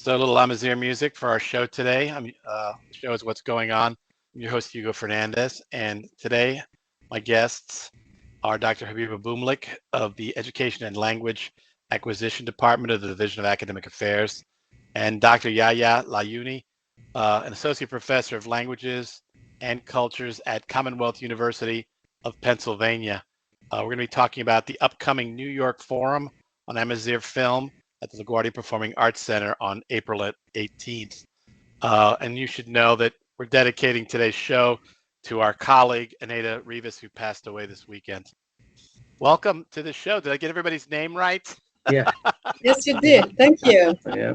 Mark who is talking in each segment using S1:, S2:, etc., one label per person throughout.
S1: So a little Amazigh music for our show today. The show is What's Going On. I'm your host, Hugo Fernandez. And today, my guests are Dr. Habiba Boomlik of the Education and Language Acquisition Department of the Division of Academic Affairs, and Dr. Yahya Layuni, an associate professor of languages and cultures at Commonwealth University of Pennsylvania. We're going to be talking about the upcoming New York Forum on Amazigh film at the LaGuardia Performing Arts Center on April 18th. And you should know that we're dedicating today's show to our colleague, Aneta Rivas, who passed away this weekend. Welcome to the show. Did I get everybody's name right?
S2: Yeah.
S3: Yes, you did. Thank you.
S2: Yeah.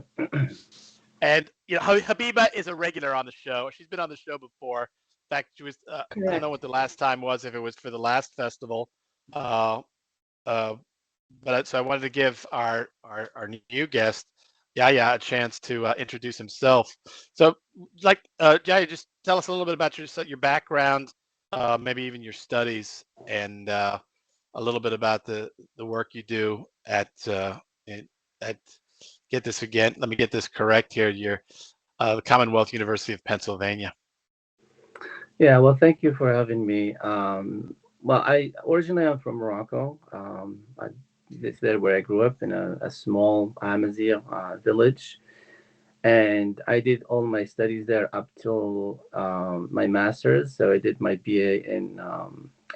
S1: And Habiba is a regular on the show. She's been on the show before. In fact, she was. I don't know what the last time was. If it was for the last festival, but so I wanted to give our new guest Yahya a chance to introduce himself. So, Yahya, just tell us a little bit about your background, maybe even your studies, and a little bit about the work you do at get this again. Let me get this correct here. You're the Commonwealth University of Pennsylvania.
S2: Yeah. Well, thank you for having me. Well, originally I'm from Morocco. This is where I grew up in a small Amazigh village, and I did all my studies there up till my master's. So I did my BA in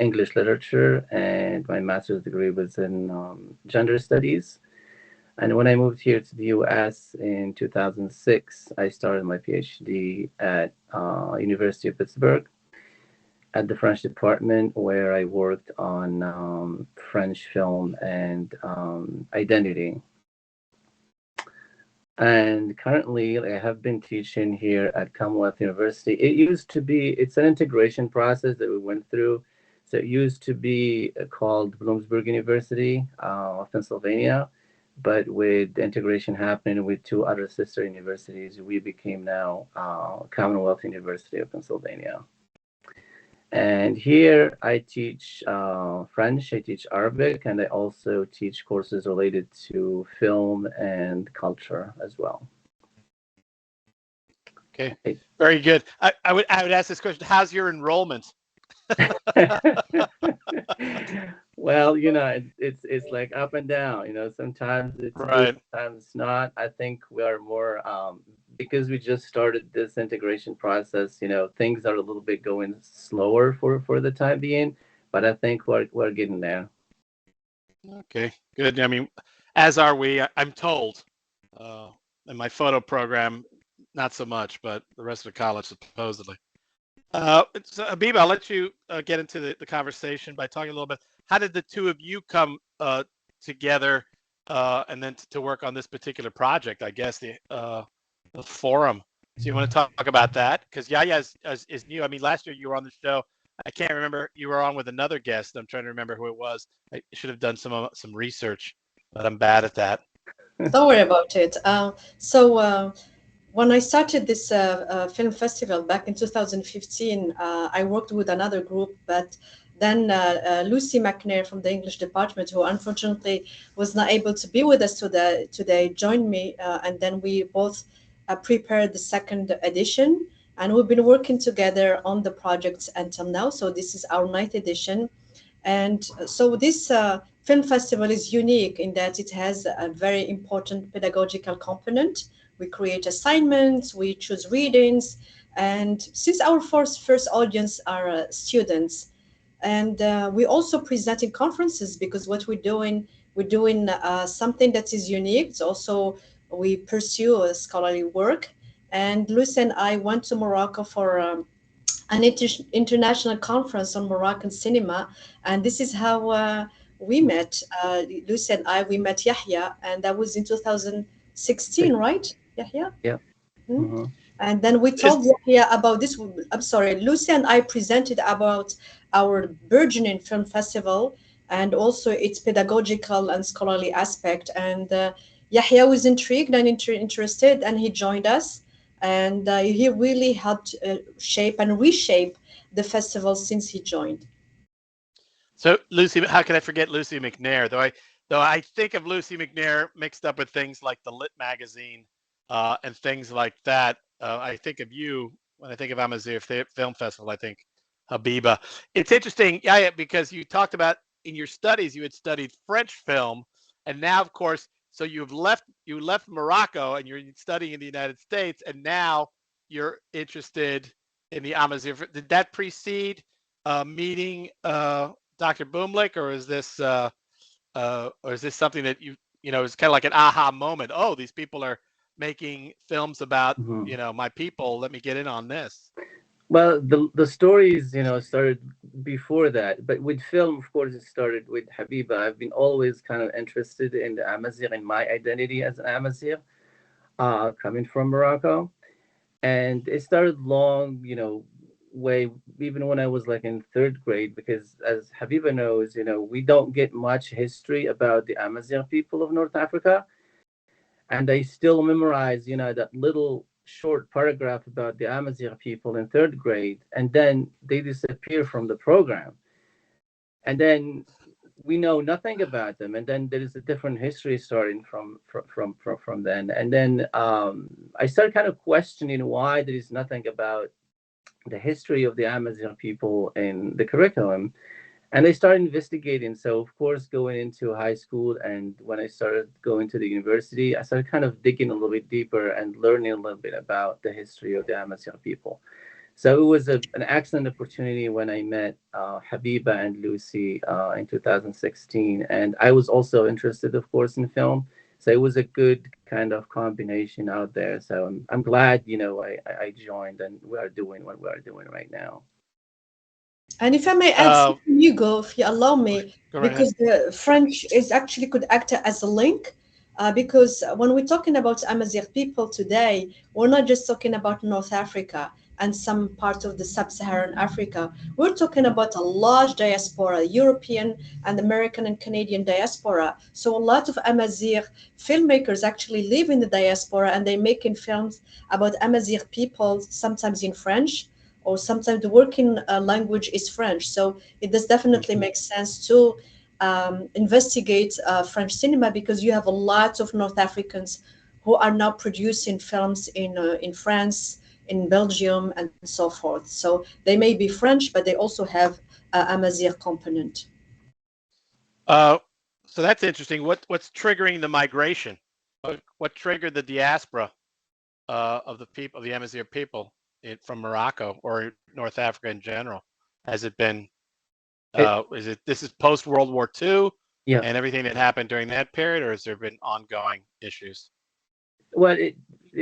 S2: English literature, and my master's degree was in gender studies. And when I moved here to the U.S. in 2006, I started my PhD at University of Pittsburgh at the French department, where I worked on French film and identity. And currently, I have been teaching here at Commonwealth University. It's an integration process that we went through. So it used to be called Bloomsburg University of Pennsylvania. But with the integration happening with two other sister universities, we became now Commonwealth University of Pennsylvania. And here I teach French, I teach Arabic, and I also teach courses related to film and culture as well.
S1: Okay, very good. I would ask this question: how's your enrollment?
S2: Well, it's like up and down. Sometimes it's
S1: right.
S2: good, sometimes not. I think we are more because we just started this integration process. Things are a little bit going slower for the time being, but I think we're getting there.
S1: Okay, good. I mean, as are we. I'm told. In my photo program, not so much, but the rest of the college supposedly. So Habiba, I'll let you get into the conversation by talking a little bit. How did the two of you come together and then to work on this particular project? I guess the forum. So you want to talk about that? Because Yahya is new. I mean, last year you were on the show. I can't remember. You were on with another guest. I'm trying to remember who it was. I should have done some research, but I'm bad at that.
S3: Don't worry about it. When I started this film festival back in 2015, I worked with another group, but then Lucy McNair from the English department, who unfortunately was not able to be with us today, joined me, and then we both prepared the second edition, and we've been working together on the project until now. So this is our ninth edition, and so this film festival is unique in that it has a very important pedagogical component. We create assignments, we choose readings, and since our first audience are students, and we also present in conferences, because what we're doing something that is unique. It's also, we pursue a scholarly work. And Lucy and I went to Morocco for an international conference on Moroccan cinema, and this is how we met. Lucy and we met Yahya, and that was in 2016, right? Yahya?
S2: Yeah.
S3: Hmm?
S2: Mm-hmm.
S3: And then we told Yahya about this. I'm sorry, Lucy and I presented about our burgeoning film festival and also its pedagogical and scholarly aspect. And Yahya was intrigued and interested, and he joined us. And he really helped shape and reshape the festival since he joined.
S1: So Lucy, how can I forget Lucy McNair? Though I think of Lucy McNair mixed up with things like the Lit magazine and things like that. I think of you when I think of Amazigh Film Festival. I think Habiba. It's interesting, yeah, because you talked about in your studies you had studied French film, and now, of course, so you left Morocco and you're studying in the United States, and now you're interested in the Amazigh. Did that precede meeting Dr. Boomlick, or is this something that it's kind of like an aha moment? Oh, these people are making films about
S2: Mhm.
S1: my people. Let me get in on this.
S2: Well, the stories, started before that, but with film, of course, it started with Habiba. I've been always kind of interested in the Amazigh and my identity as an Amazigh, coming from Morocco, and it started long, way even when I was like in third grade, because as Habiba knows, we don't get much history about the Amazigh people of North Africa, and I still memorize, that little short paragraph about the Amazigh people in third grade, and then they disappear from the program, and then we know nothing about them, and then there is a different history starting from then, and then I started kind of questioning why there is nothing about the history of the Amazigh people in the curriculum. And I started investigating. So, of course, going into high school and when I started going to the university, I started kind of digging a little bit deeper and learning a little bit about the history of the Amazigh people. So it was an excellent opportunity when I met Habiba and Lucy in 2016. And I was also interested, of course, in film. So it was a good kind of combination out there. So I'm glad, I joined and we are doing what we are doing right now.
S3: And if I may add
S1: Uh,
S3: something, Hugo, if you allow me,
S1: Go right ahead.
S3: because the French is actually could act as a link, because when we're talking about Amazigh people today, we're not just talking about North Africa and some parts of the sub-Saharan Africa. We're talking about a large diaspora, European and American and Canadian diaspora. So a lot of Amazigh filmmakers actually live in the diaspora and they're making films about Amazigh people, sometimes in French, or sometimes the working language is French. So it does definitely
S2: Mhm.
S3: make sense to investigate French cinema, because you have a lot of North Africans who are now producing films in France, in Belgium, and so forth. So they may be French, but they also have Amazigh component.
S1: Uh, so that's interesting. What's triggering the migration? What triggered the diaspora of the people of the Amazigh people from Morocco or North Africa in general? Has it been
S2: It,
S1: is it this is post World War II
S2: yeah.
S1: and everything that happened during that period, or has there been ongoing issues?
S2: Well,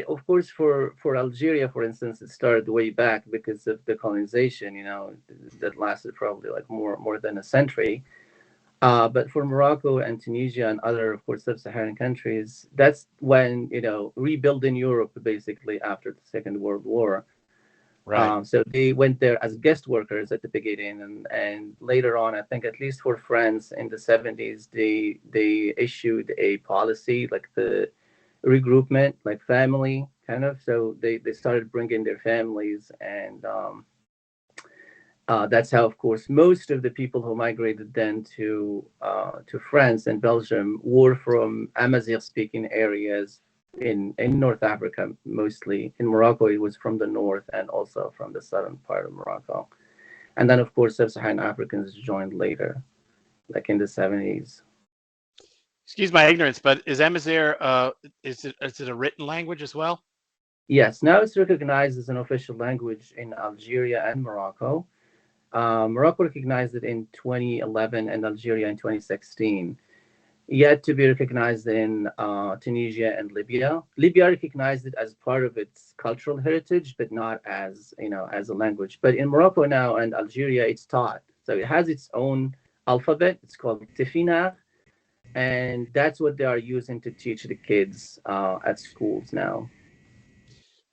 S2: of course, for Algeria, for instance, it started way back because of the colonization, that lasted probably like more than a century. But for Morocco and Tunisia and other, of course, sub-Saharan countries, that's when, rebuilding Europe basically after the Second World War.
S1: Right.
S2: So they went there as guest workers at the beginning, and later on, I think at least for France in the 70s, they issued a policy like the regroupment, like family kind of. So they started bringing their families, and that's how, of course, most of the people who migrated then to France and Belgium were from Amazigh-speaking areas in North Africa, mostly. In Morocco, it was from the north and also from the southern part of Morocco. And then, of course, sub-Saharan Africans joined later, like in the 70s.
S1: Excuse my ignorance, but is Amazigh is it a written language as well?
S2: Yes, now it's recognized as an official language in Algeria and Morocco. Morocco recognized it in 2011 and Algeria in 2016. Yet to be recognized in Tunisia and Libya. Libya recognized it as part of its cultural heritage, but not as as a language. But in Morocco now and Algeria, it's taught. So it has its own alphabet. It's called Tifina, and that's what they are using to teach the kids at schools now.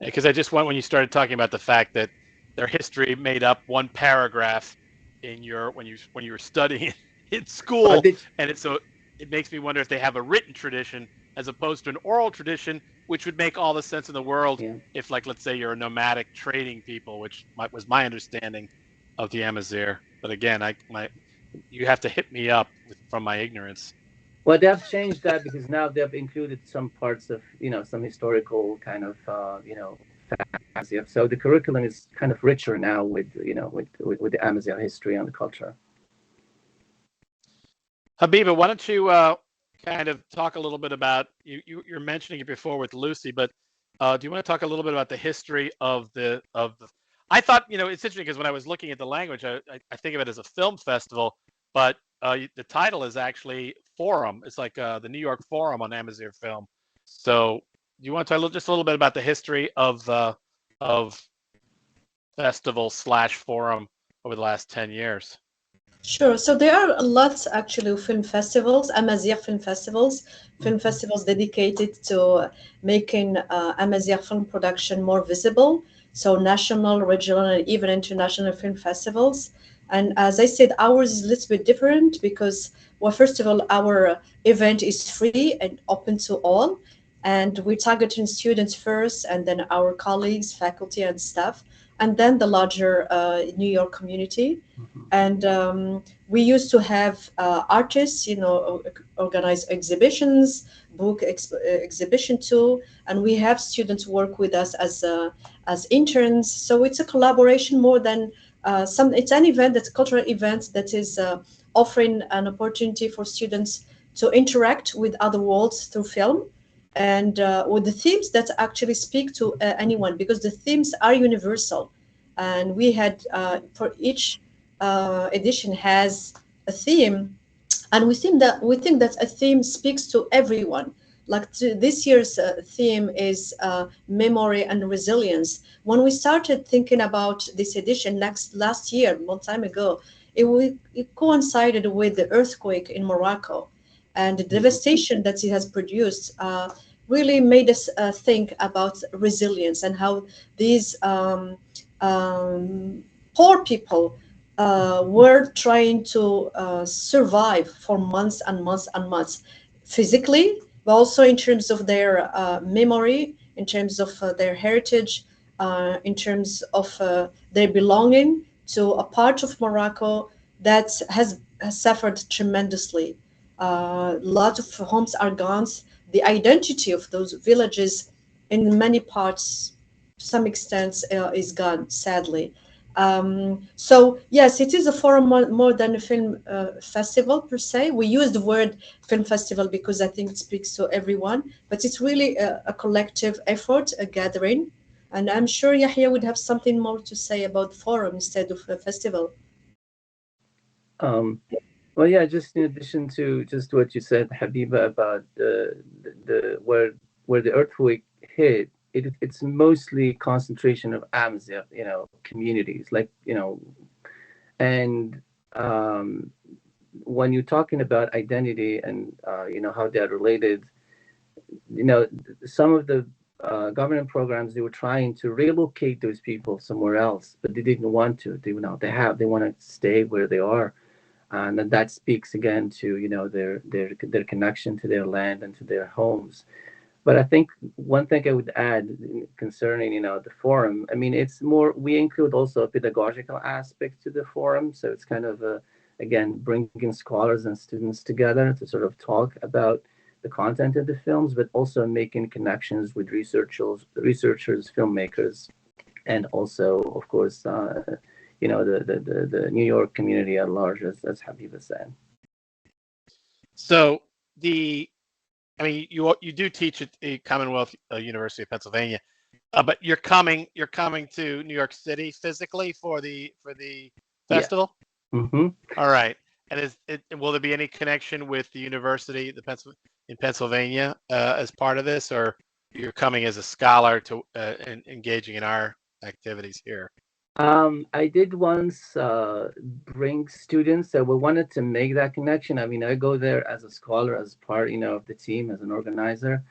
S1: Because I just went when you started talking about the fact that their history made up one paragraph in your when you were studying in
S2: Well,
S1: school, and it makes me wonder if they have a written tradition as opposed to an oral tradition, which would make all the sense in the world
S2: yeah.
S1: if, like, let's say you're a nomadic trading people, which was my understanding of the Amazigh. But again, you have to hit me up from my ignorance.
S2: Well, they have changed that because now they've included some parts of, some historical kind of, fantasy. So the curriculum is kind of richer now with, with the Amazigh history and the culture.
S1: Habiba, why don't you kind of talk a little bit about you're mentioning it before with Lucy, but do you want to talk a little bit about the history of the? I thought it's interesting because when I was looking at the language, I think of it as a film festival, but the title is actually Forum. It's like the New York Forum on Amazigh film. So do you want to talk just a little bit about the history of festival slash forum over the last 10 years?
S3: Sure. So there are lots actually of film festivals, Amazigh film festivals dedicated to making Amazigh film production more visible. So national, regional, and even international film festivals. And as I said, ours is a little bit different because, well, first of all, our event is free and open to all. And we're targeting students first, and then our colleagues, faculty, and staff, and then the larger New York community. And we used to have artists, organize exhibitions, exhibition too, and we have students work with us as interns. So it's a collaboration more than some. It's an event that's a cultural event that is offering an opportunity for students to interact with other worlds through film, and with the themes that actually speak to anyone, because the themes are universal. And we had for each edition has a theme, and we think that a theme speaks to everyone. Like this year's theme is memory and resilience. When we started thinking about this edition last year, a long time ago, it coincided with the earthquake in Morocco, and the devastation that it has produced really made us think about resilience and how these poor people were trying to survive for months and months and months, physically, but also in terms of their memory, in terms of their heritage, in terms of their belonging to a part of Morocco that has suffered tremendously. Lots of homes are gone. The identity of those villages in many parts, to some extent, is gone, sadly. So yes, it is a forum more than a film festival per se. We use the word film festival because I think it speaks to everyone, but it's really a collective effort, a gathering. And I'm sure Yahya would have something more to say about forum instead of a festival.
S2: Um, well, yeah, just in addition to just what you said, Habiba, about the where the earthquake hit, it's mostly concentration of Amazigh, communities, like, and um, when you're talking about identity and how they're related, you know, some of the government programs, they were trying to relocate those people somewhere else, but they didn't want to. They want to stay where they are, and that speaks again to their connection to their land and to their homes. But I think one thing I would add concerning the forum, I mean, it's more, we include also a pedagogical aspect to the forum, so it's kind of again bringing scholars and students together to sort of talk about the content of the films, but also making connections with researchers, filmmakers, and also, of course, the New York community at large, as Habiba said.
S1: So I mean, you do teach at the Commonwealth University of Pennsylvania, but you're coming to New York City physically for the
S2: Yeah.
S1: festival.
S2: Mm-hmm.
S1: All right, and will there be any connection with the university, in Pennsylvania, as part of this, or you're coming as a scholar to engaging in our activities here?
S2: I did once bring students that we wanted to make that connection. I mean, I go there as a scholar, as part, of the team, as an organizer.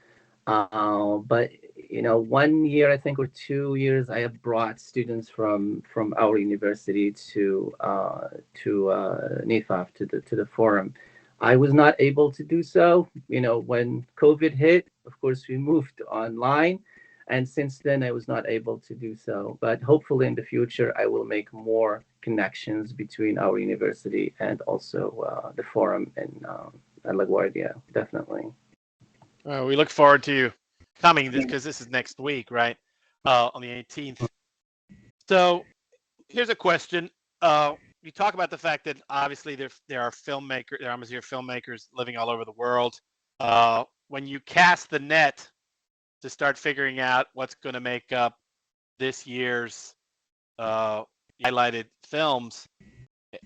S2: But 1 year, I think, or 2 years, I have brought students from our university to NIFAF, to the forum. I was not able to do so. When COVID hit, of course, we moved online, and since then I was not able to do so. But hopefully, in the future, I will make more connections between our university and also the forum at LaGuardia, definitely.
S1: We look forward to you coming because this is next week, right? On the 18th. So here's a question. You talk about the fact that obviously there are filmmakers, there are Amazigh filmmakers living all over the world. When you cast the net to start figuring out what's going to make up this year's highlighted films,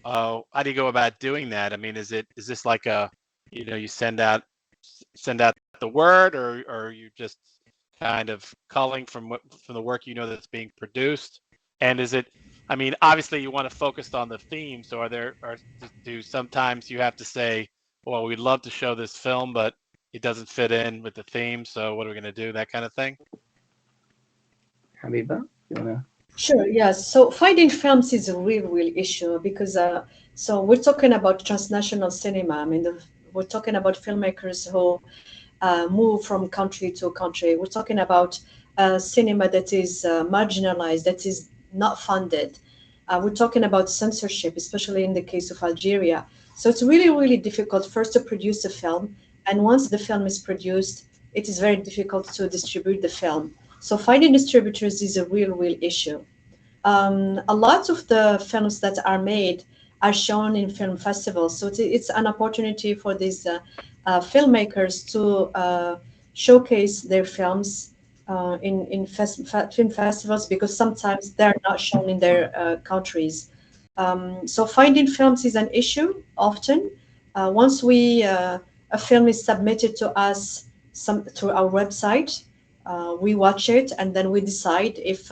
S1: how do you go about doing that? I mean, is this like you send out the word, or are you just kind of culling from the work that's being produced? And is it? I mean, obviously you want to focus on the theme. So do sometimes you have to say, well, we'd love to show this film, but it doesn't fit in with the theme. So what are we going to do? That kind of thing.
S2: Habiba, you wanna?
S3: Sure, yes. So finding films is a real issue because so we're talking about transnational cinema. I mean, we're talking about filmmakers who move from country to country. We're talking about cinema that is marginalized, that is not funded. We're talking about censorship, especially in the case of Algeria. So it's really difficult first to produce a film, and once the film is produced, it is very difficult to distribute the film. So finding distributors is a real issue. A lot of the films that are made are shown in film festivals. So it's an opportunity for these filmmakers to showcase their films in film festivals because sometimes they're not shown in their countries. So finding films is an issue often. Once a film is submitted to us through our website, we watch it and then we decide if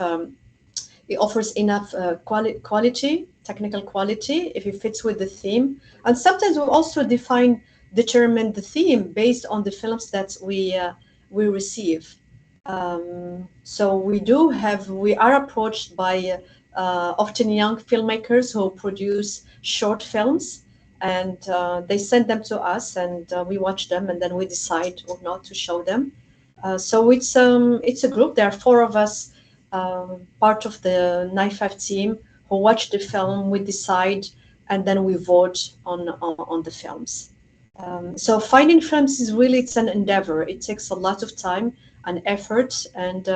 S3: it offers enough quality, technical quality, if it fits with the theme. And sometimes we also determine the theme based on the films that we receive. So we are approached by often young filmmakers who produce short films, and they send them to us, and we watch them, and then we decide or not to show them. So it's a group. There are four of us, part of the 95 team, who watch the film. We decide, and then we vote on the films. So finding films is really it's an endeavor. It takes a lot of time and effort, and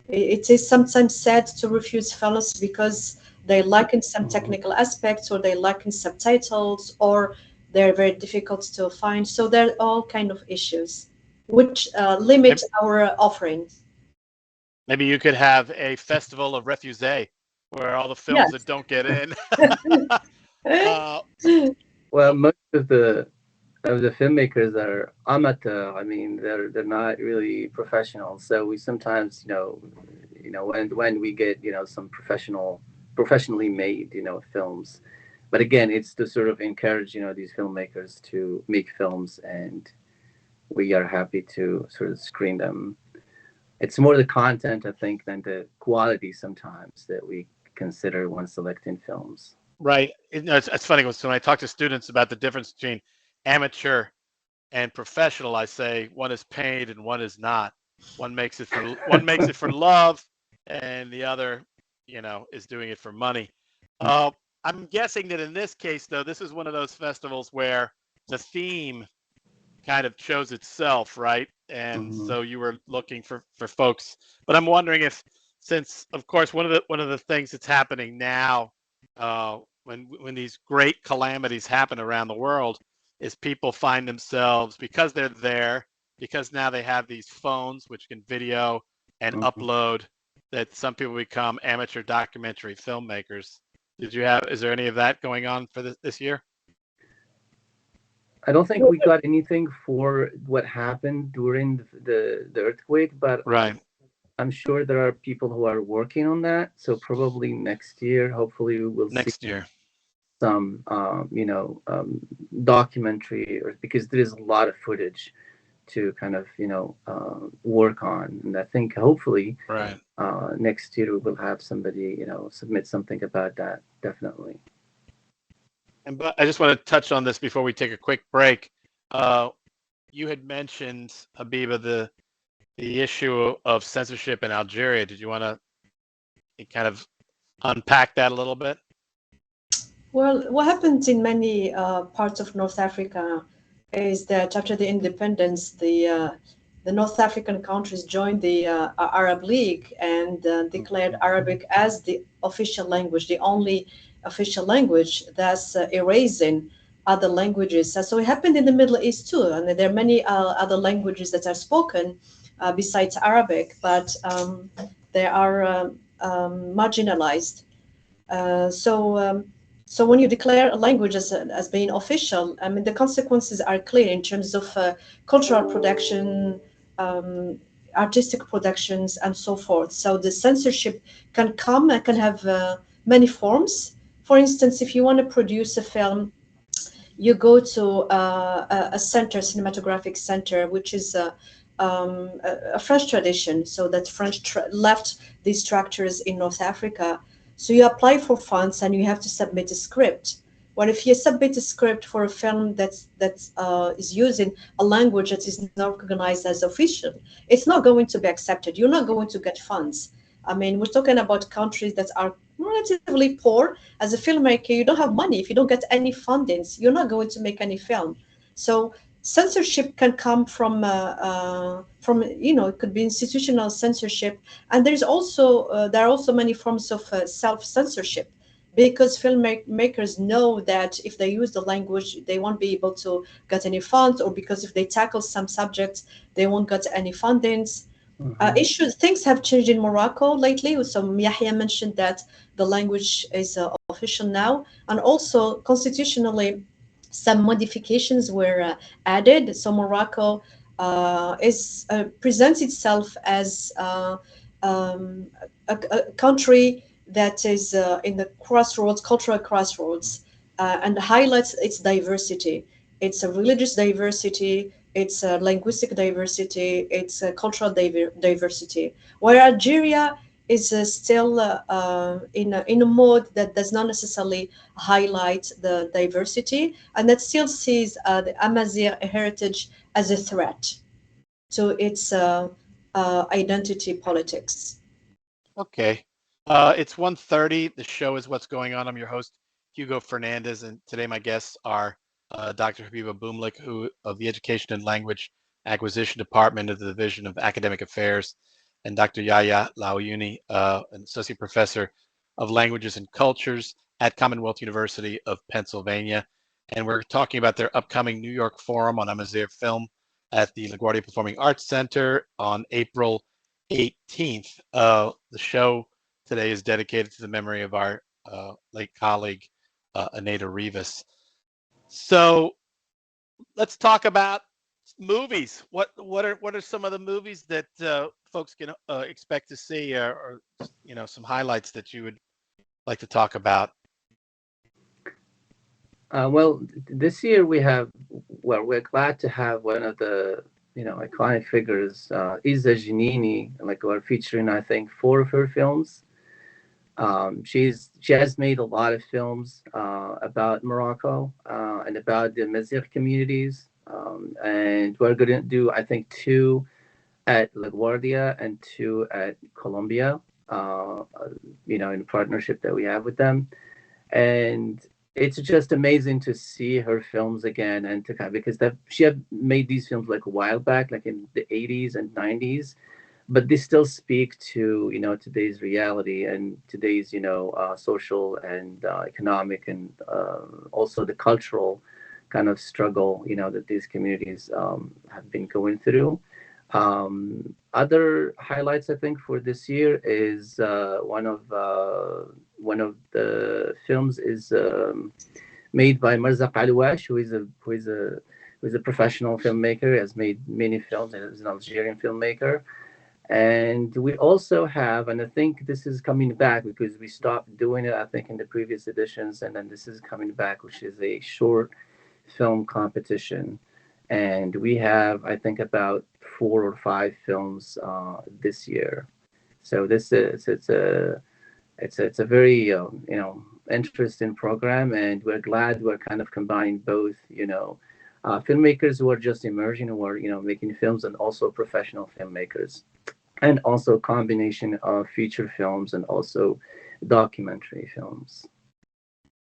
S3: it is sometimes sad to refuse films because they lack in some technical aspects, or they lack in subtitles, or they're very difficult to find. So there are all kind of issues which limit our offerings.
S1: Maybe you could have a festival of refugees where all the films that
S3: Yes.
S1: don't get in.
S2: Well, most of the filmmakers are amateur. I mean, they're not really professional. So we sometimes, when we get some professionally made films, but again, it's to sort of encourage these filmmakers to make films, and we are happy to sort of screen them. It's more the content, I think, than the quality sometimes that we consider when selecting films.
S1: Right. It's funny when I talk to students about the difference between amateur and professional. I say one is paid and one is not. One makes it for love, and the other, is doing it for money. I'm guessing that in this case, though, this is one of those festivals where the theme kind of chose itself, right? And
S2: Mhm.
S1: so you were looking for folks. But I'm wondering if, since of course one of the things that's happening now, when these great calamities happen around the world, is people find themselves, because they're there, because now they have these phones which can video and
S2: Mhm.
S1: upload, that some people become amateur documentary filmmakers. Is there any of that going on for this year?
S2: I don't think we got anything for what happened during the earthquake, but
S1: Right.
S2: I'm sure there are people who are working on that. So probably next year, hopefully, we will see
S1: Next year.
S2: some, documentary, or because there is a lot of footage to kind of, work on. And I think hopefully
S1: Right.
S2: next year we will have somebody, submit something about that. Definitely.
S1: But I just want to touch on this before we take a quick break. You had mentioned, Habiba, the issue of censorship in Algeria. Did you want to kind of unpack that a little bit?
S3: Well, what happens in many parts of North Africa is that after the independence, the North African countries joined the Arab League and declared Arabic as the official language, the only official language, thus erasing other languages. So it happened in the Middle East too, and there are many other languages that are spoken besides Arabic, but they are marginalized. Uh, so, um, so when you declare a language as being official, I mean, the consequences are clear in terms of cultural production, um, artistic productions, and so forth. So the censorship can come and can have many forms. For instance, if you want to produce a film, you go to a center, cinematographic center, which is a French tradition. So that French left these structures in North Africa. So you apply for funds and you have to submit a script. Well, if you submit a script for a film that is using a language that is not recognized as official, it's not going to be accepted. You're not going to get funds. I mean, we're talking about countries that are relatively poor. As a filmmaker, you don't have money. If you don't get any fundings, you're not going to make any film. So censorship can come from it could be institutional censorship, and there are also many forms of self censorship, because filmmakers know that if they use the language, they won't be able to get any funds, or because if they tackle some subjects, they won't get any fundings. Issues Things have changed in Morocco lately. So Yahya mentioned that the language is official now, and also constitutionally, some modifications were added. So Morocco is presents itself as a country that is in the crossroads, cultural crossroads, and highlights its diversity. It's a religious diversity, it's a linguistic diversity, it's a cultural diversity. Where Algeria is still in a mode that does not necessarily highlight the diversity, and that still sees the Amazigh heritage as a threat to its identity politics.
S1: Okay. It's 1:30. The show is What's Going On. I'm your host, Hugo Fernandez, and today my guests are Dr. Habiba Boomlik, who of the Education and Language Acquisition Department of the Division of Academic Affairs, and Dr. Yahya Laouni, an associate professor of languages and cultures at Commonwealth University of Pennsylvania. And we're talking about their upcoming New York Forum on Amazigh film at the LaGuardia Performing Arts Center on April 18th. The show today is dedicated to the memory of our late colleague, Aneta Rivas. So let's talk about movies. What are some of the movies that folks can expect to see, or some highlights that you would like to talk about?
S2: Well, this year we're glad to have one of the iconic figures, Isa Giannini, like we're featuring I think 4 of her films. She has made a lot of films about Morocco and about the Amazigh communities, and we're going to do I think 2 at LaGuardia and 2 at Columbia, in partnership that we have with them. And it's just amazing to see her films again, and to kind of, because she had made these films like a while back, like in the 80s and 90s, but they still speak to today's reality and today's social and economic, and also the cultural kind of struggle that these communities have been going through. Other highlights I think for this year is one of the films is made by Marzaq Alouash, who is a professional filmmaker. He has made many films, and is an Algerian filmmaker. And we also have, and I think this is coming back because we stopped doing it, I think, in the previous editions, and then this is coming back, which is a short film competition. And we have, I think, about 4 or 5 films this year. So this is it's a very interesting program, and we're glad we're kind of combining both filmmakers who are just emerging, who are making films, and also professional filmmakers, and also a combination of feature films and also documentary films.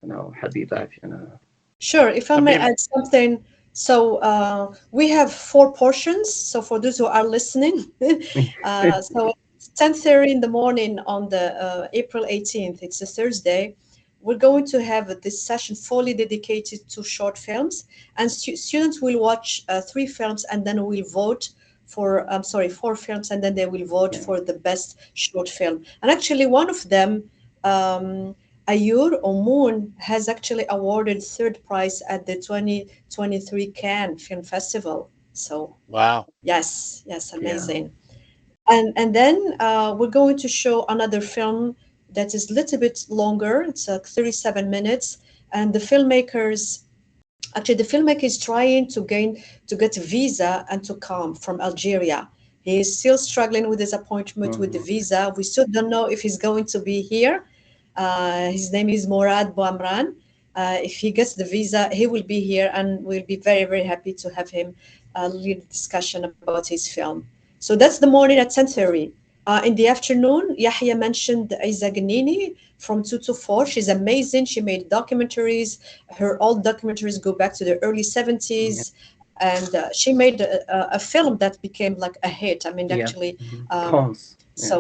S2: Habiba, if you know.
S3: Sure. If I may
S1: Habiba,
S3: add something So we have 4 portions. So for those who are listening, so 10:30 in the morning on the April 18th, it's a Thursday. We're going to have this session fully dedicated to short films, and students will watch 3 films, and then we'll vote for, I'm sorry, 4 films, and then they will vote
S2: Yeah.
S3: for the best short film. And actually, one of them, um, Ayur or Moon, has actually awarded third prize at the 2023 Cannes Film Festival. So
S1: Wow.
S3: yes, yes,
S2: Yeah.
S3: amazing. And then we're going to show another film that is a little bit longer. It's 37 minutes, and the filmmaker is trying to get a visa and to come from Algeria. He is still struggling with his appointment with the
S2: Mhm.
S3: visa. We still don't know if he's going to be here. His name is Morad Bouamran. If he gets the visa, he will be here, and we'll be very, very happy to have him lead a discussion about his film. So that's the morning at 10:30. In the afternoon, Yahya mentioned Isa Ganini from 2 to 4. She's amazing. She made documentaries. Her old documentaries go back to the early
S2: Yeah.
S3: 70s. And she made a film that became like a hit. I mean,
S2: Yeah.
S3: actually,
S2: Mhm.
S3: um,
S2: Cons. Yeah.
S3: so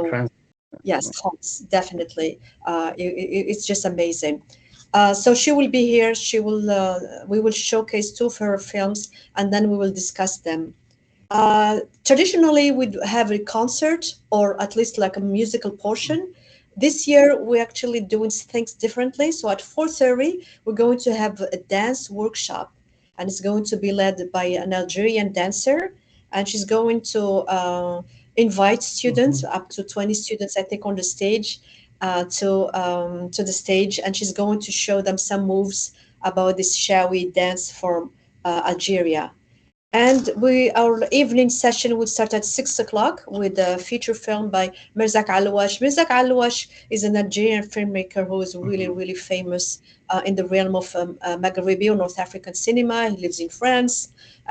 S3: yes, Hans, definitely. It's just amazing. So she will be here. We will showcase 2 of her films, and then we will discuss them. Traditionally, we'd have a concert or at least like a musical portion. This year, we're actually doing things differently. So at 4:30, we're going to have a dance workshop, and it's going to be led by an Algerian dancer, and she's going to invite students,
S2: Mhm.
S3: up to 20 students, I think, on the stage, to the stage, and she's going to show them some moves about this shawi dance from Algeria. And our evening session will start at 6 o'clock with a feature film by Mirzak Alwash. Mirzak Alwash is an Algerian filmmaker who is really,
S2: Mhm.
S3: really famous in the realm of Maghrebi or North African cinema. He lives in France,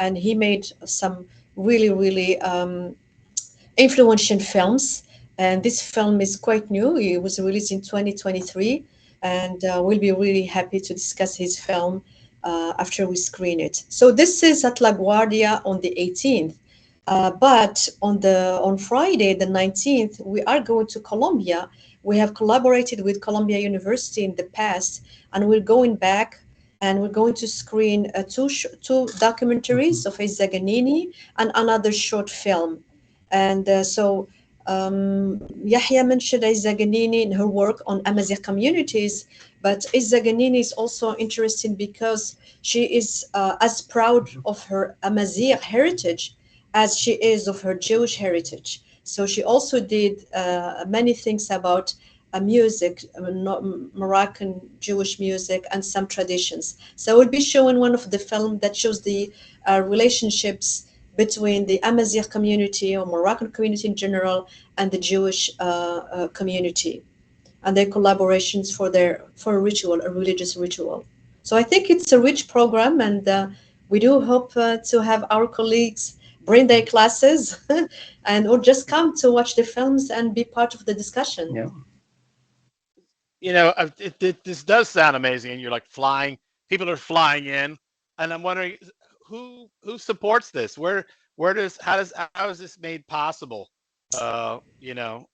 S3: and he made some really, really influential films. And this film is quite new. It was released in 2023, and we'll be really happy to discuss his film after we screen it. So this is at La Guardia on the 18th. But on Friday, the 19th, we are going to Colombia. We have collaborated with Columbia University in the past, and we're going back, and we're going to screen two documentaries
S2: Mhm.
S3: of Zaganini and another short film. And Yahya mentioned Zaganini in her work on Amazigh communities, but Zaganini is also interesting because she is as proud
S2: Mhm.
S3: of her Amazigh heritage as she is of her Jewish heritage. So she also did many things about music, Moroccan Jewish music, and some traditions. So we'll be showing one of the film that shows the relationships between the Amazigh community or Moroccan community in general and the Jewish community, and their collaborations for a ritual, a religious ritual. So I think it's a rich program, and we do hope to have our colleagues bring their classes and or just come to watch the films and be part of the discussion.
S2: Yeah.
S1: This does sound amazing, and you're like flying. People are flying in, and I'm wondering who supports this. Where does how is this made possible? You know,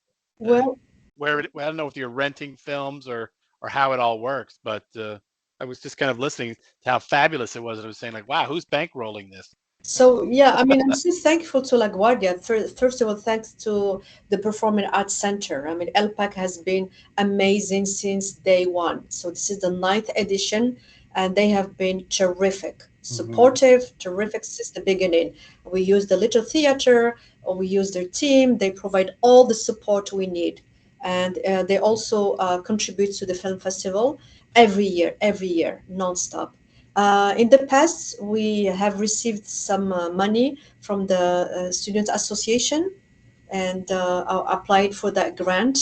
S1: uh,
S3: Well,
S1: I don't know if you're renting films or how it all works, but I was just kind of listening to how fabulous it was. And I was saying like, wow, who's bankrolling this?
S3: so yeah, I mean, I'm so thankful to LaGuardia. First of all, thanks to the Performing Arts Center. I mean, LPAC has been amazing since day one. So this is the ninth edition, and they have been terrific,
S2: Mhm.
S3: supportive, terrific since the beginning. We use the little theater, or we use their team. They provide all the support we need, and they also contribute to the film festival every year, nonstop. In the past, we have received some money from the Student Association, and applied for that grant,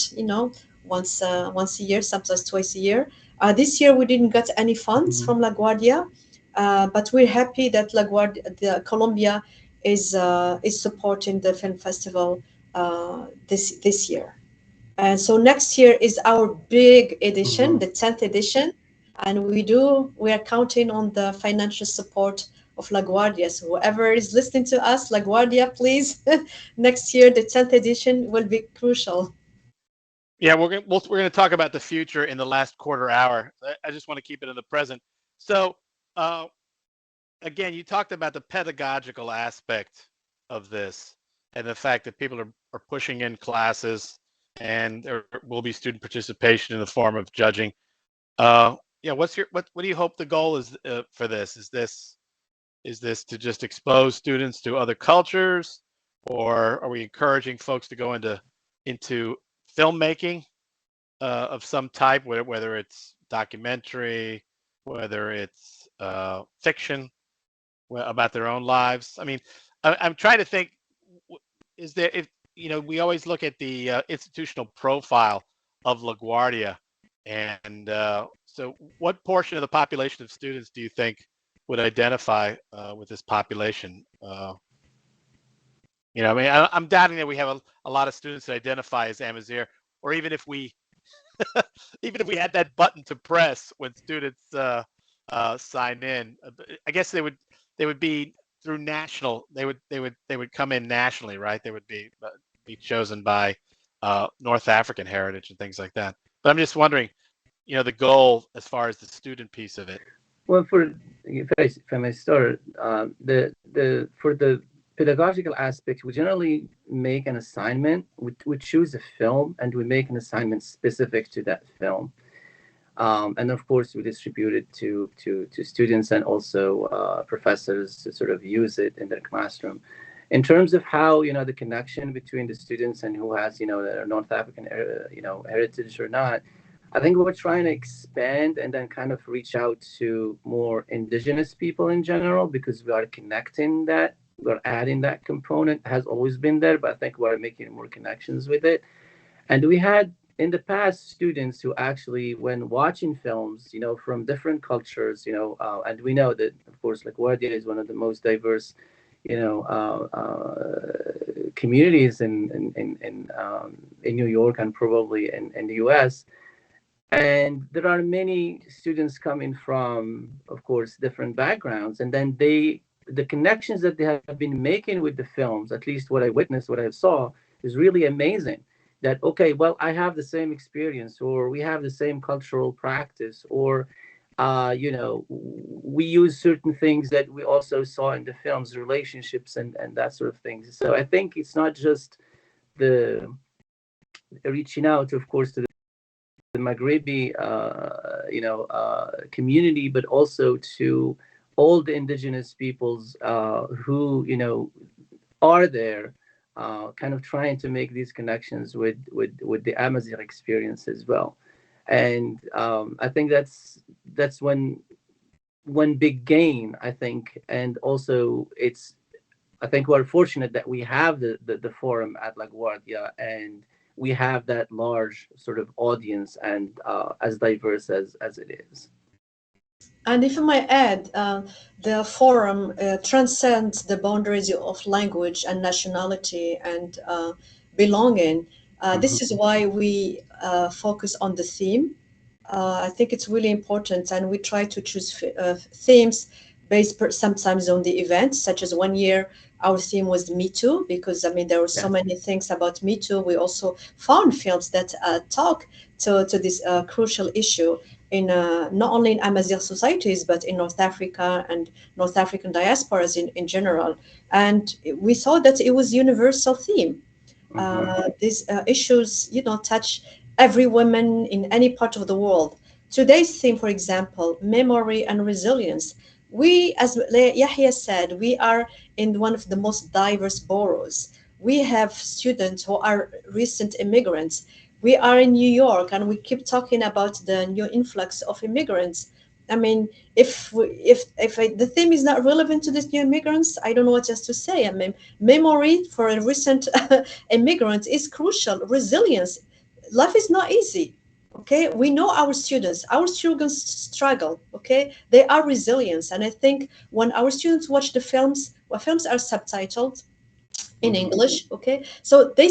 S3: once a year, sometimes twice a year. This year, we didn't get any funds
S2: Mhm.
S3: from LaGuardia, but we're happy that LaGuardia, the Colombia, is supporting the film festival this year. And so next year is our big edition,
S2: Mhm.
S3: the 10th edition, and we are counting on the financial support of LaGuardia. So whoever is listening to us, LaGuardia, please, next year, the 10th edition will be crucial.
S1: Yeah, we're gonna talk about the future in the last quarter hour. I just want to keep it in the present. So, uh, again, you talked about the pedagogical aspect of this and the fact that people are pushing in classes and there will be student participation in the form of judging. Yeah, what do you hope the goal is for this? Is this to just expose students to other cultures, or are we encouraging folks to go into filmmaking of some type, whether it's documentary, whether it's fiction about their own lives? I mean, I'm trying to think. Is there, if we always look at the institutional profile of LaGuardia, and so what portion of the population of students do you think would identify with this population? I mean, I'm doubting that we have a lot of students that identify as Amazigh, or even if we had that button to press when students sign in. I guess they would be through national. They would come in nationally, right? They would be chosen by North African heritage and things like that. But I'm just wondering, the goal as far as the student piece of it.
S2: Well, if I may start, for the pedagogical aspect, we generally make an assignment. We choose a film and we make an assignment specific to that film. And of course, we distribute it to students and also professors to sort of use it in their classroom. In terms of how the connection between the students and who has their North African heritage or not, I think we're trying to expand and then kind of reach out to more indigenous people in general, because we are connecting that. We're adding that component. It has always been there, but I think we're making more connections with it. And we had in the past students who actually, when watching films, from different cultures, and we know that, of course, LaGuardia is one of the most diverse, communities in New York and probably in the U.S. And there are many students coming from, of course, different backgrounds, and then the connections that they have been making with the films, at least what I witnessed, what I saw, is really amazing. That, okay, well, I have the same experience, or we have the same cultural practice, or we use certain things that we also saw in the films, relationships and that sort of things. So I think it's not just the reaching out, of course, to the Maghrebi, community, but also to all the indigenous peoples who, are there, kind of trying to make these connections with the Amazigh experience as well. And I think that's one big gain, I think. And also I think we're fortunate that we have the forum at LaGuardia, and we have that large sort of audience and as diverse as it is.
S3: And if I might add, the forum transcends the boundaries of language and nationality and belonging. This is why we focus on the theme. I think it's really important, and we try to choose themes based sometimes on the events, such as one year our theme was Me Too, because I mean there were so many things about Me Too. We also found films that talk to this crucial issue in not only in Amazigh societies but in North Africa and North African diasporas in general. And we saw that it was universal theme. These issues, touch every woman in any part of the world. Today's theme, for example, memory and resilience. We, as Yahya said, we are in one of the most diverse boroughs. We have students who are recent immigrants. We are in New York, and we keep talking about the new influx of immigrants. I mean, if the theme is not relevant to these new immigrants, I don't know what else to say. I mean, memory for a recent immigrant is crucial. Resilience. Life is not easy. Okay, we know our students struggle. Okay, they are resilient, and I think when our students watch the films, well, films are subtitled in English. Okay, so they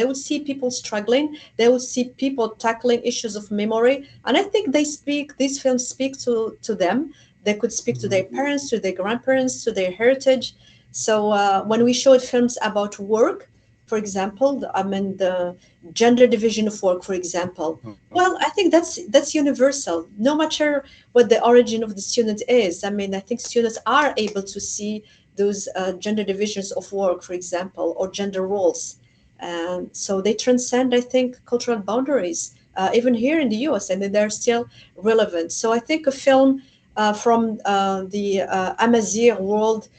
S3: would see people struggling, they would see people tackling issues of memory, and I think these films speak to them They could speak to their parents, to their grandparents, to their heritage. So when we showed films about work, for example, the gender division of work, for example, well, I think that's universal, no matter what the origin of the student is. I mean, I think students are able to see those gender divisions of work, for example, or gender roles. And so they transcend, I think, cultural boundaries, even here in the US, and they're still relevant. So I think a film from the Amazigh world,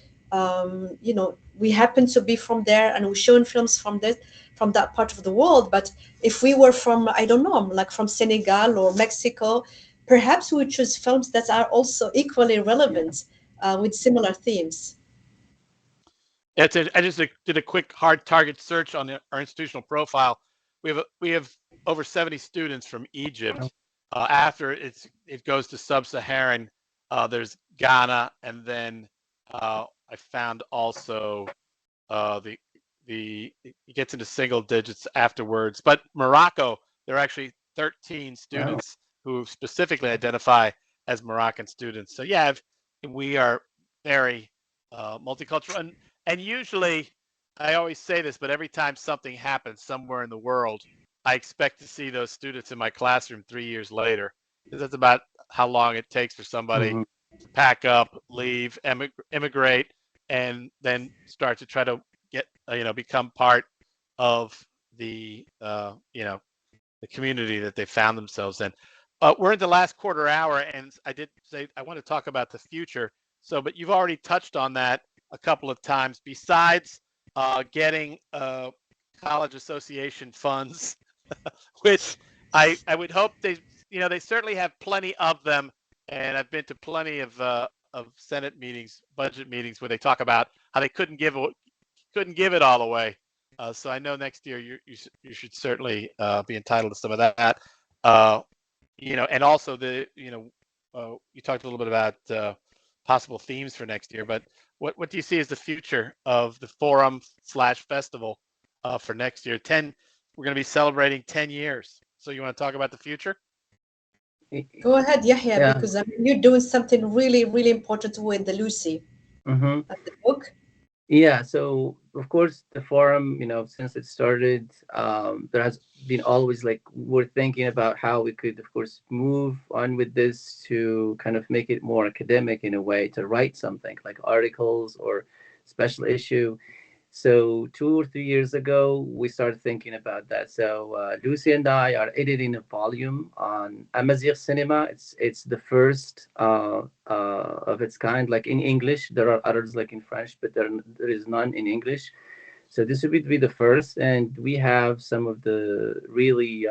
S3: we happen to be from there, and we're showing films from that part of the world. But if we were from, I don't know, like from Senegal or Mexico, perhaps we would choose films that are also equally relevant with similar themes.
S1: I just did a quick hard target search on our institutional profile. We have over 70 students from Egypt. After it goes to sub-Saharan, there's Ghana, and then I found also the it gets into single digits afterwards. But Morocco, there are actually 13 students who specifically identify as Moroccan students. So yeah, we are very multicultural, and usually I always say this, but every time something happens somewhere in the world, I expect to see those students in my classroom 3 years later, because that's about how long it takes for somebody to pack up, leave, immigrate, and then start to try to get become part of the the community that they found themselves in. We're in the last quarter hour, and I did say I want to talk about the future. So, but you've already touched on that a couple of times. Besides getting college association funds, which I would hope they certainly have plenty of them, and I've been to plenty of Senate meetings, budget meetings, where they talk about how they couldn't give it all away. So I know next year you should certainly be entitled to some of that. And also you talked a little bit about possible themes for next year, but what do you see as the future of the forum / festival for next year? We're going to be celebrating 10 years. So you want to talk about the future?
S3: Go ahead, Yahya,
S2: Yeah.
S3: because you're doing something really, really important with the Lucy the book.
S2: Yeah, so of course the forum, since it started, there has been always like we're thinking about how we could, of course, move on with this to kind of make it more academic in a way, to write something like articles or special issue. So 2 or 3 years ago, we started thinking about that. So Lucy and I are editing a volume on Amazigh cinema. It's the first of its kind, like in English. There are others like in French, but there is none in English. So this would be the first, and we have some of the really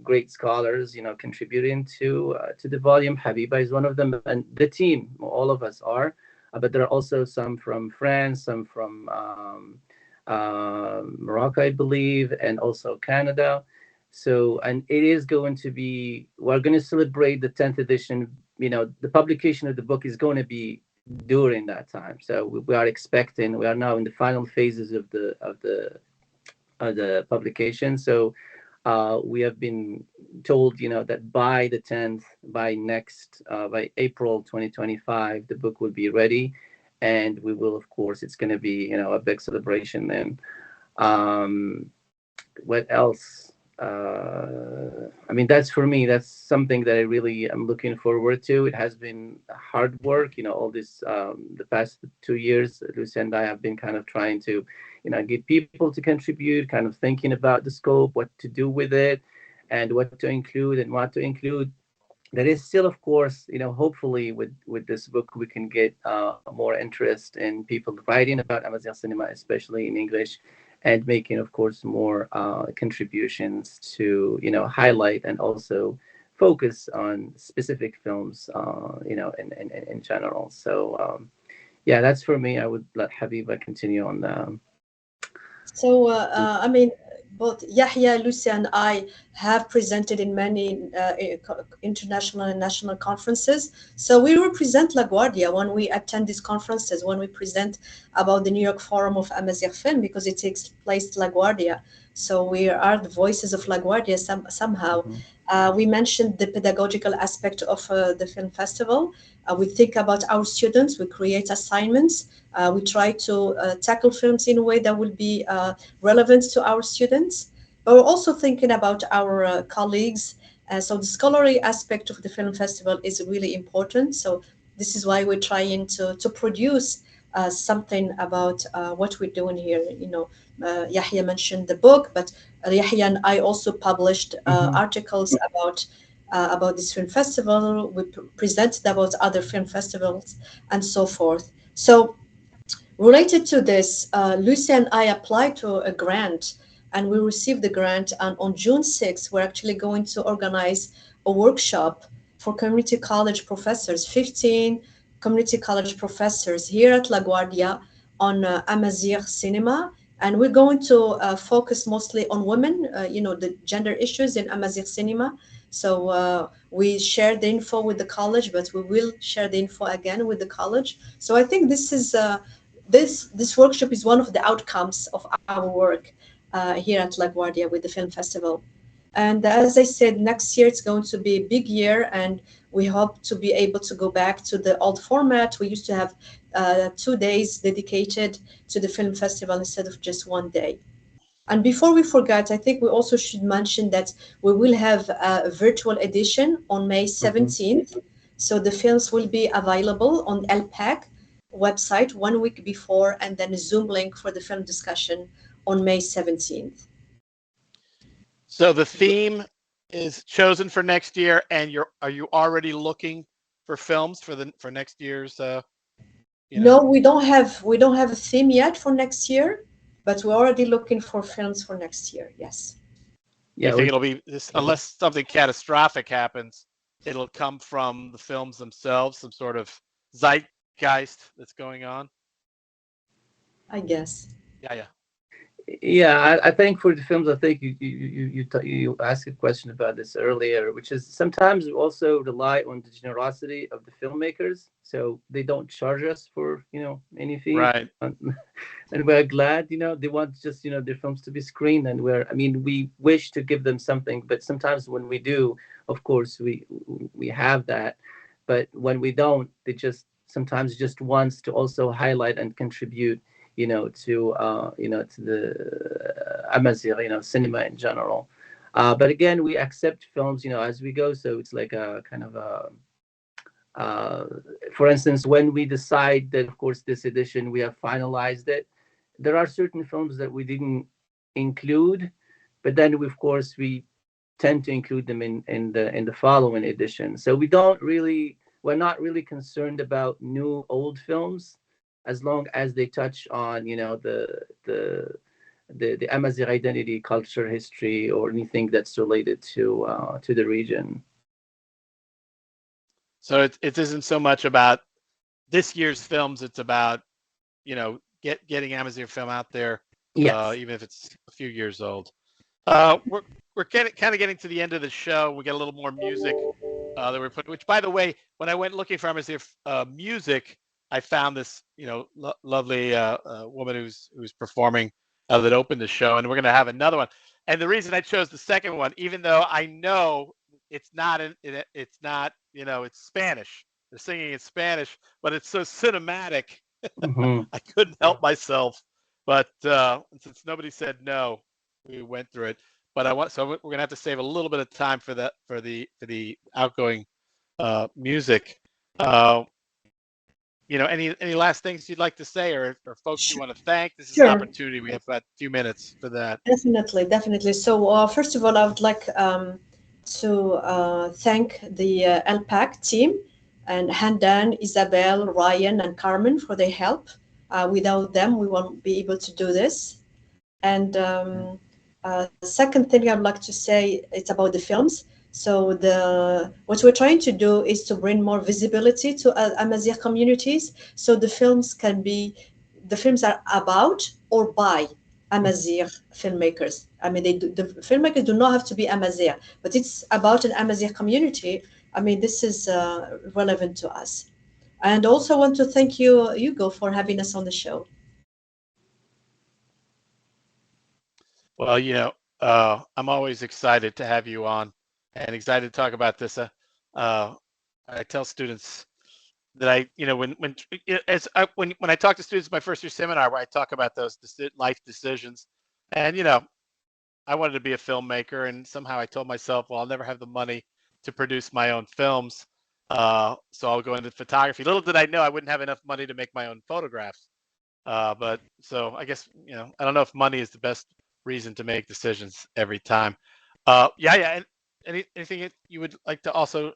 S2: great scholars, contributing to the volume. Habiba is one of them, and the team, all of us are. But there are also some from France, some from Morocco, I believe, and also Canada. So, and it is going to be, we're going to celebrate the 10th edition. The publication of the book is going to be during that time. So we are expecting, we are now in the final phases of the publication. So we have been told, that by the 10th, by April 2025, the book will be ready, and we will, of course, it's going to be, a big celebration then. What else? I mean, that's for me, that's something that I really am looking forward to. It has been hard work, all this, the past 2 years, Lucy and I have been kind of trying to, get people to contribute, kind of thinking about the scope, what to do with it, and what to include and what to include. There is still, of course, hopefully with this book, we can get more interest in people writing about Amazigh cinema, especially in English, and making, of course, more contributions to, highlight and also focus on specific films, in general. So, yeah, that's for me. I would let Habiba continue on the.
S3: So, I mean, both Yahya, Lucy, and I have presented in many international and national conferences. So we represent LaGuardia when we attend these conferences, when we present about the New York Forum of Amazigh Film, because it takes place at LaGuardia. So we are the voices of LaGuardia somehow. We mentioned the pedagogical aspect of the film festival. We think about our students, we create assignments, we try to tackle films in a way that will be relevant to our students. But we're also thinking about our colleagues. So the scholarly aspect of the film festival is really important. So this is why we're trying to produce something about what we're doing here. Yahya mentioned the book, but Yahya and I also published
S2: Hmm.
S3: articles about this film festival. We presented about other film festivals and so forth. So related to this, Lucy and I applied to a grant and we received the grant. And on June 6th, we're actually going to organize a workshop for community college professors, 15 community college professors here at LaGuardia on Amazigh cinema. And we're going to focus mostly on women, the gender issues in Amazigh cinema. So we shared the info with the college, but we will share the info again with the college. So I think this workshop is one of the outcomes of our work here at LaGuardia with the film festival. And as I said, next year it's going to be a big year, and we hope to be able to go back to the old format. We used to have 2 days dedicated to the film festival instead of just one day. And before we forget, I think we also should mention that we will have a virtual edition on May
S2: Hmm.
S3: 17th. So the films will be available on LPAC website 1 week before, and then a Zoom link for the film discussion on May 17th.
S1: So the theme is chosen for next year, and are you already looking for films for next year's? You know,
S3: No, we don't have a theme yet for next year, but we're already looking for films for next year. Yes.
S1: do you
S2: Yeah,
S1: think it'll be this, unless something catastrophic happens, it'll come from the films themselves, some sort of zeitgeist that's going on?
S3: I guess.
S1: Yeah, yeah.
S2: yeah. I think for the films, I think you asked a question about this earlier, which is sometimes we also rely on the generosity of the filmmakers, so they don't charge us for any fee.
S1: Right.
S2: And and we're glad they want just their films to be screened, and we wish to give them something, but sometimes when we do, of course we have that, but when we don't, they just sometimes just wants to also highlight and contribute to the Amazigh cinema in general. But again, we accept films as we go, so it's like a kind of a uh, for instance, when we decide that, of course, this edition we have finalized it, there are certain films that we didn't include, but then of course we tend to include them in the following edition. So we're not really concerned about new old films, as long as they touch on the Amazigh identity, culture, history, or anything that's related to the region.
S1: So it isn't so much about this year's films; it's about getting Amazigh film out there,
S2: Yes.
S1: even if it's a few years old. We're kind of getting to the end of the show. We get a little more music that we put. Which, by the way, when I went looking for Amazigh music, I found this lovely woman who's performing that opened the show, and we're gonna have another one. And the reason I chose the second one, even though I know it's not it's Spanish. They're singing in Spanish, but it's so cinematic.
S2: Hmm.
S1: I couldn't help myself. But since nobody said no, we went through it. But we're gonna have to save a little bit of time for the outgoing music. Uh, any last things you'd like to say, or folks you want to thank? This is an
S3: Sure.
S1: opportunity. We have about a few minutes for that.
S3: Definitely, definitely. So, first of all, I would like to thank the LPAC team and Handan, Isabel, Ryan, and Carmen for their help. Without them, we won't be able to do this. And second thing I'd like to say, it's about the films. So the what we're trying to do is to bring more visibility to Amazigh communities. So the films are about or by Amazigh filmmakers. I mean, the filmmakers do not have to be Amazigh, but it's about an Amazigh community. I mean, this is relevant to us. And also want to thank you, Hugo, for having us on the show.
S1: Well, I'm always excited to have you on. and excited to talk about this. I tell students that when I talk to students in my first year seminar, where I talk about those life decisions, and I wanted to be a filmmaker, and somehow I told myself, well, I'll never have the money to produce my own films, so I'll go into photography. Little did I know I wouldn't have enough money to make my own photographs. But so I guess I don't know if money is the best reason to make decisions every time. Yeah, yeah. And anything you would like to also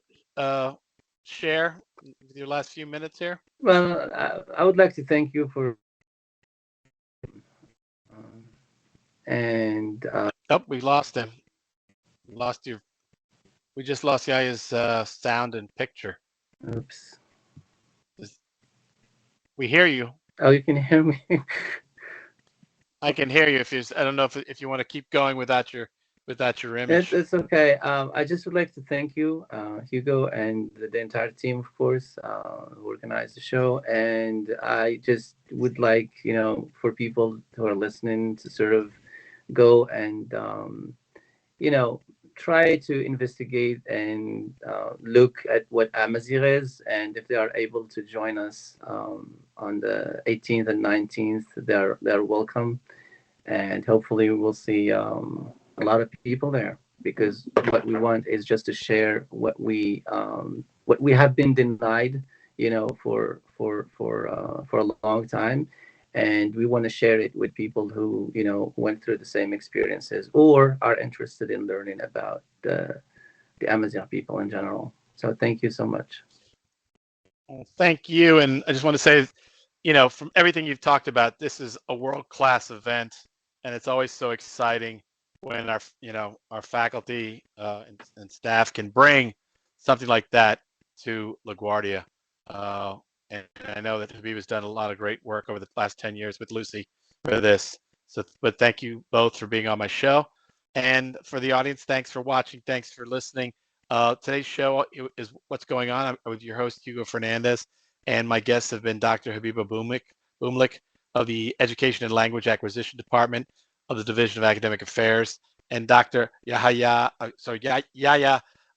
S1: share with your last few minutes here?
S2: Well, I would like to thank you for um, and
S1: Oh, we lost him. Lost your. We just lost Yaya's sound and picture.
S2: oops.
S1: We hear you.
S2: Oh, you can hear me.
S1: I can hear you. I don't know if you want to keep going without your image.
S2: It's okay. I just would like to thank you, Hugo, and the entire team, of course, who organized the show. And I just would like, for people who are listening to sort of go and, you know, try to investigate and look at what Amazigh is. And if they are able to join us on the 18th and 19th, they're welcome. And hopefully we'll see a lot of people there, because what we want is just to share what we have been denied, for a long time, and we want to share it with people who went through the same experiences or are interested in learning about the Amazigh people in general. So thank you so much.
S1: Well, thank you. And I just want to say, from everything you've talked about, this is a world-class event, and it's always so exciting when our faculty and staff can bring something like that to LaGuardia. And I know that Habib has done a lot of great work over the last 10 years with Lucy for this. So, but thank you both for being on my show. And for the audience, thanks for watching. Thanks for listening. Today's show is What's Going On. I'm with your host, Hugo Fernandez, and my guests have been Dr. Habiba Boomlik of the Education and Language Acquisition Department of the Division of Academic Affairs, and Dr. Yahya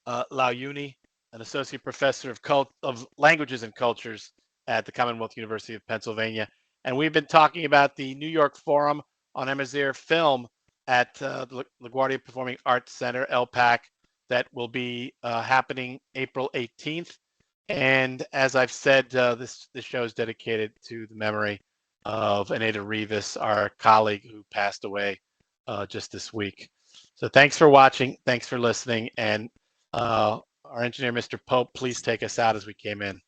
S1: Laouni, an associate professor of languages and cultures at the Commonwealth University of Pennsylvania. And we've been talking about the New York Forum on Amazigh Film at the LaGuardia Performing Arts Center, LPAC, that will be happening April 18th. And as I've said, this show is dedicated to the memory of Aneta Rivas, our colleague who passed away just this week. So thanks for watching. Thanks for listening. And our engineer, Mr. Pope, please take us out as we came in.